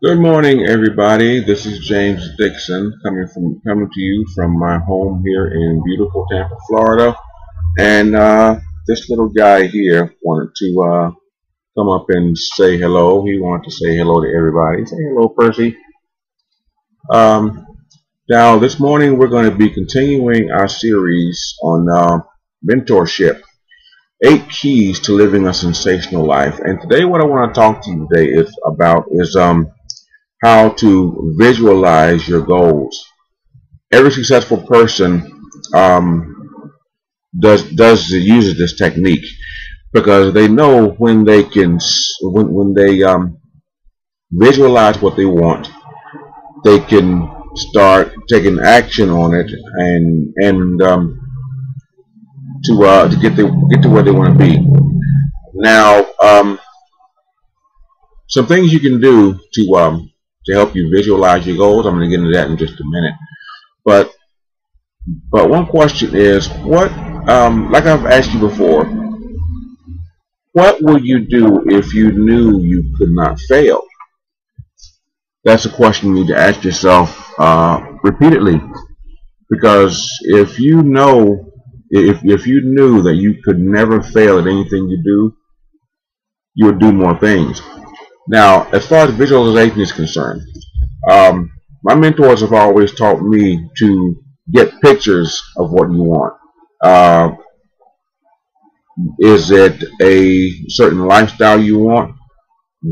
Good morning, everybody. This is James Dixon coming to you from my home here in beautiful Tampa, Florida. And this little guy here wanted to come up and say hello. He wanted to say hello to everybody. Say hello, Percy. Um, Now, this morning we're going to be continuing our series on mentorship. 8 keys to living a sensational life. And today, what I want to talk to you today is how to visualize your goals. Every successful person uses this technique because they know when they can when they visualize what they want, they can start taking action on it and to get to where they want to be. Now, some things you can do to help you visualize your goals. I'm going to get into that in just a minute. But one question is, what like I've asked you before, what would you do if you knew you could not fail? That's a question you need to ask yourself repeatedly, because if you knew that you could never fail at anything you do, you would do more things. Now, as far as visualization is concerned, my mentors have always taught me to get pictures of what you want. Is it a certain lifestyle you want?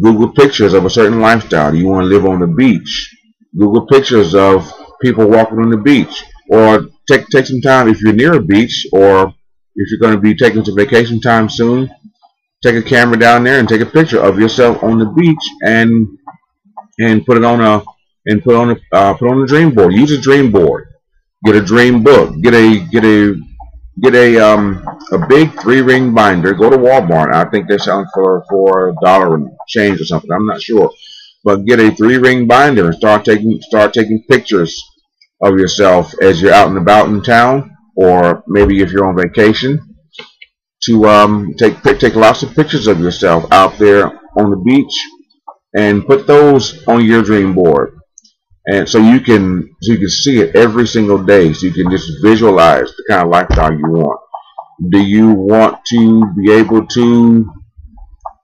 Google pictures of a certain lifestyle. Do you want to live on the beach? Google pictures of people walking on the beach. Or take some time, if you're near a beach, or if you're going to be taking some vacation time soon, take a camera down there and take a picture of yourself on the beach and put it on a dream board. Use a dream board. Get a dream book. Get a big 3-ring binder. Go to Walmart. I think they're selling for $1 and change or something. I'm not sure, but get a 3-ring binder and start taking pictures of yourself as you're out and about in town, or maybe if you're on vacation. To take lots of pictures of yourself out there on the beach and put those on your dream board, and so you can see it every single day, so you can just visualize the kind of lifestyle you want. Do you want to be able to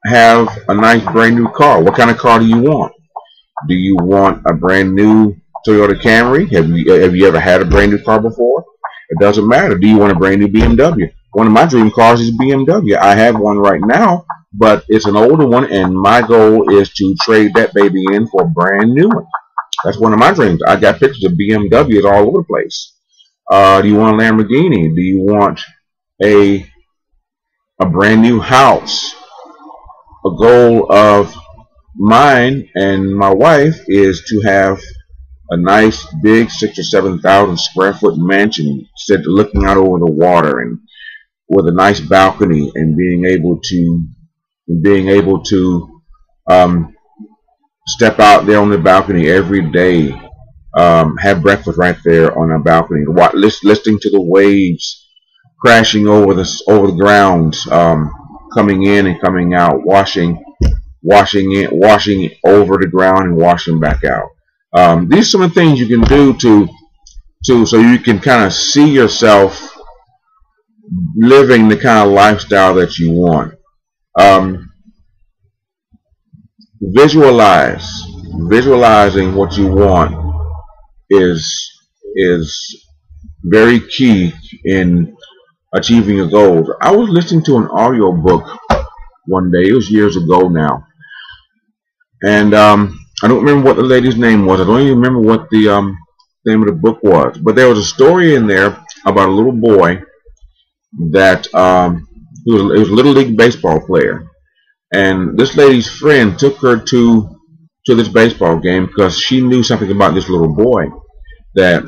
have a nice brand new car? What kind of car do you want? Do you want a brand new Toyota Camry? Have you ever had a brand new car before? It doesn't matter. Do you want a brand new BMW? One of my dream cars is BMW. I have one right now, but it's an older one, and my goal is to trade that baby in for a brand new one. That's one of my dreams. I got pictures of BMWs all over the place. Do you want a Lamborghini? Do you want a brand new house? A goal of mine and my wife is to have a nice big 6,000 or 7,000 square foot mansion, looking out over the water and with a nice balcony, and being able to step out there on the balcony every day, have breakfast right there on our balcony, listening to the waves crashing over the ground, coming in and coming out, washing over the ground and washing back out. These are some of the things you can do so you can kind of see yourself living the kind of lifestyle that you want. Visualizing what you want is very key in achieving your goals. I was listening to an audio book one day. It was years ago now, and I don't remember what the lady's name was. I don't even remember what the name of the book was. But there was a story in there about a little boy that he was a little league baseball player, and this lady's friend took her to this baseball game because she knew something about this little boy that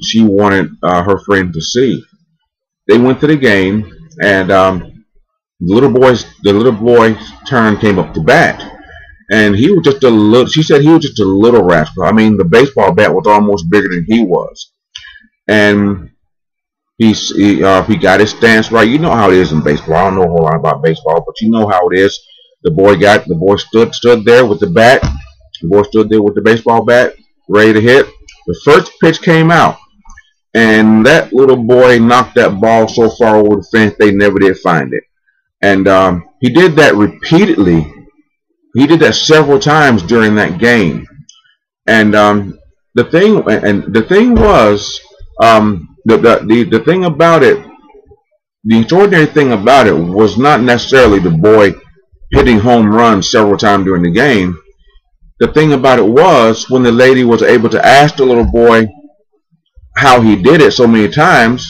she wanted her friend to see. They went to the game, and the little boy's turn came up to bat. And he was just a little. She said he was just a little rascal. I mean, the baseball bat was almost bigger than he was, and he got his stance right. You know how it is in baseball. I don't know a whole lot about baseball, but you know how it is. The boy stood there with the bat, The boy stood there with the baseball bat, ready to hit. The first pitch came out, and that little boy knocked that ball so far over the fence they never did find it. And he did that repeatedly. He did that several times during that game. And the thing was, the thing about it, the extraordinary thing about it was not necessarily the boy hitting home runs several times during the game. The thing about it was when the lady was able to ask the little boy how he did it so many times.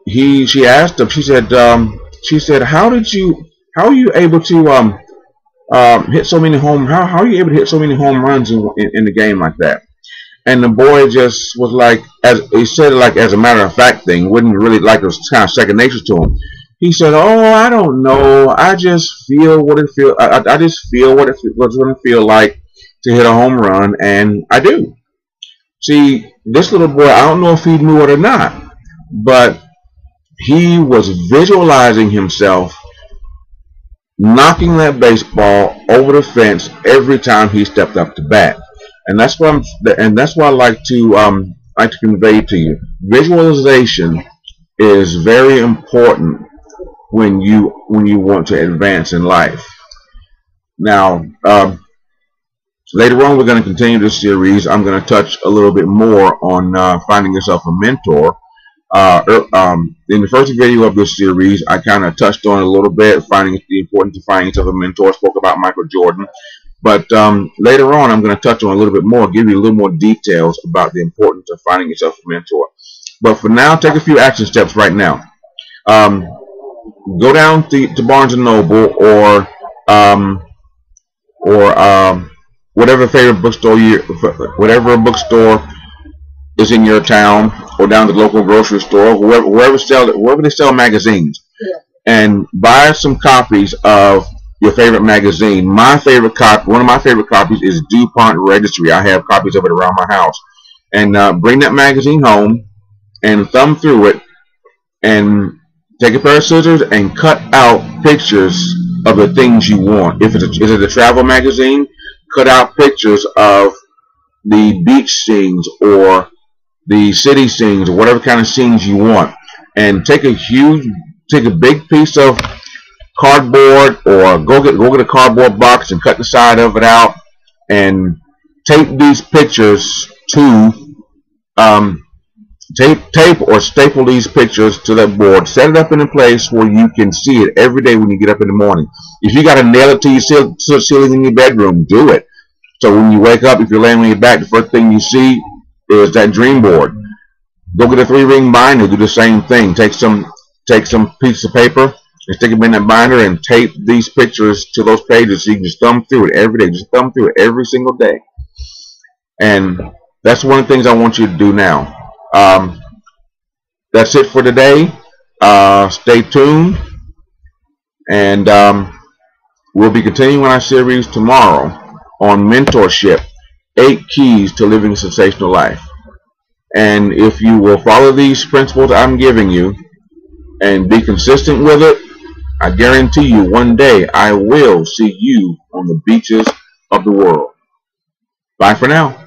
She asked him. She said, how are you able to hit so many how are you able to hit so many home runs in the game like that? And the boy just was like, as he said it like as a matter of fact thing, wouldn't really like it was kind of second nature to him. He said, "Oh, I don't know. I just feel what it feel. I just feel what's going to feel like to hit a home run, and I do." See, this little boy, I don't know if he knew it or not, but he was visualizing himself knocking that baseball over the fence every time he stepped up to bat. And that's what I like to convey to you. Visualization is very important when you want to advance in life. Now, later on, we're going to continue this series. I'm going to touch a little bit more on finding yourself a mentor. In the first video of this series, I kind of touched on it a little bit, finding the importance of finding yourself a mentor. Spoke about Michael Jordan. But later on, I'm going to touch on a little bit more, give you a little more details about the importance of finding yourself a mentor. But for now, take a few action steps right now. Go down to Barnes & Noble or whatever favorite bookstore whatever bookstore is in your town, or down to the local grocery store, wherever they sell magazines, and buy some copies of your favorite magazine. One of my favorite copies is DuPont Registry. I have copies of it around my house. And bring that magazine home and thumb through it, and take a pair of scissors and cut out pictures of the things you want. If it's a travel magazine, cut out pictures of the beach scenes or the city scenes or whatever kind of scenes you want, and take a big piece of cardboard, or go get a cardboard box and cut the side of it out, and tape these pictures to tape or staple these pictures to that board. Set it up in a place where you can see it every day when you get up in the morning. If you got to nail it to your ceiling in your bedroom, do it. So when you wake up, if you're laying on your back, the first thing you see is that dream board. Go get a 3-ring binder. Do the same thing. Take some pieces of paper and stick them in that binder and tape these pictures to those pages, so you can just thumb through it every day. Just thumb through it every single day. And that's one of the things I want you to do now. That's it for today. Stay tuned, and we'll be continuing our series tomorrow on mentorship, 8 keys to living a sensational life. And if you will follow these principles I'm giving you and be consistent with it, I guarantee you one day I will see you on the beaches of the world. Bye for now.